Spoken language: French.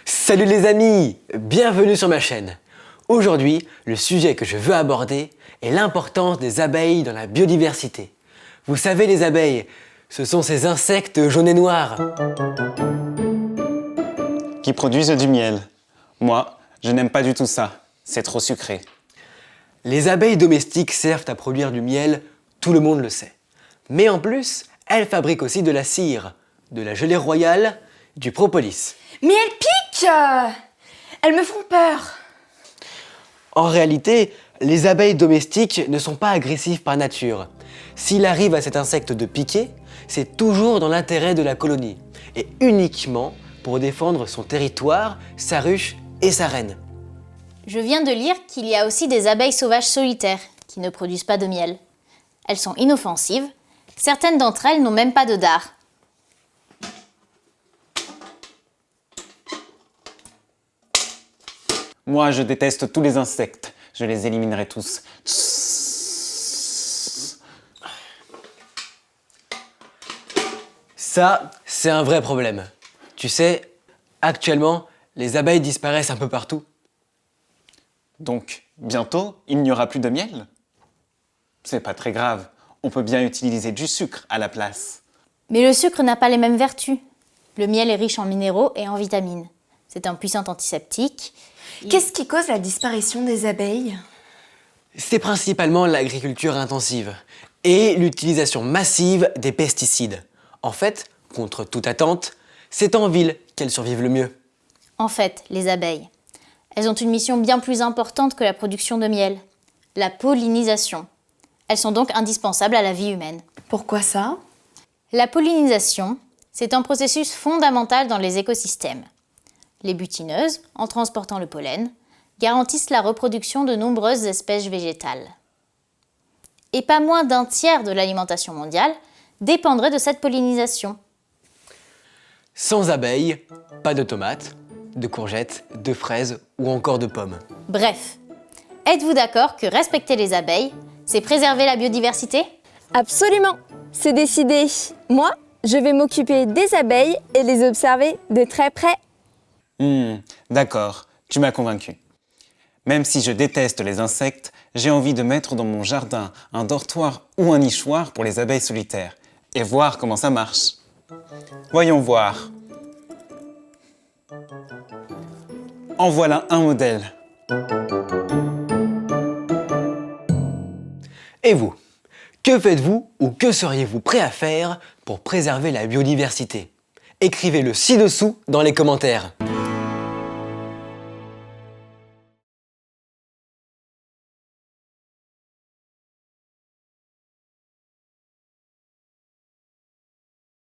Salut les amis, bienvenue sur ma chaîne. Aujourd'hui, le sujet que je veux aborder est l'importance des abeilles dans la biodiversité. Vous savez, les abeilles, ce sont ces insectes jaunes et noirs qui produisent du miel. Moi, je n'aime pas du tout ça. C'est trop sucré. Les abeilles domestiques servent à produire du miel, tout le monde le sait. Mais en plus, elles fabriquent aussi de la cire, de la gelée royale, du propolis. Mais elles piquent! Elles me font peur. En réalité, les abeilles domestiques ne sont pas agressives par nature. S'il arrive à cet insecte de piquer, c'est toujours dans l'intérêt de la colonie, et uniquement pour défendre son territoire, sa ruche et sa reine. Je viens de lire qu'il y a aussi des abeilles sauvages solitaires qui ne produisent pas de miel. Elles sont inoffensives, certaines d'entre elles n'ont même pas de dard. Moi, je déteste tous les insectes. Je les éliminerai tous. Ça, c'est un vrai problème. Tu sais, actuellement, les abeilles disparaissent un peu partout. Donc, bientôt, il n'y aura plus de miel? C'est pas très grave. On peut bien utiliser du sucre à la place. Mais le sucre n'a pas les mêmes vertus. Le miel est riche en minéraux et en vitamines. C'est un puissant antiseptique. Qu'est-ce qui cause la disparition des abeilles? C'est principalement l'agriculture intensive et l'utilisation massive des pesticides. En fait, contre toute attente, c'est en ville qu'elles survivent le mieux. En fait, les abeilles, elles ont une mission bien plus importante que la production de miel, la pollinisation. Elles sont donc indispensables à la vie humaine. Pourquoi ça? La pollinisation, c'est un processus fondamental dans les écosystèmes. Les butineuses, en transportant le pollen, garantissent la reproduction de nombreuses espèces végétales. Et pas moins d'un tiers de l'alimentation mondiale dépendrait de cette pollinisation. Sans abeilles, pas de tomates, de courgettes, de fraises ou encore de pommes. Bref, êtes-vous d'accord que respecter les abeilles, c'est préserver la biodiversité ? Absolument, c'est décidé. Moi, je vais m'occuper des abeilles et les observer de très près. D'accord, tu m'as convaincu. Même si je déteste les insectes, j'ai envie de mettre dans mon jardin un dortoir ou un nichoir pour les abeilles solitaires et voir comment ça marche. Voyons voir. En voilà un modèle. Et vous, que faites-vous ou que seriez-vous prêt à faire pour préserver la biodiversité? Écrivez-le ci-dessous dans les commentaires.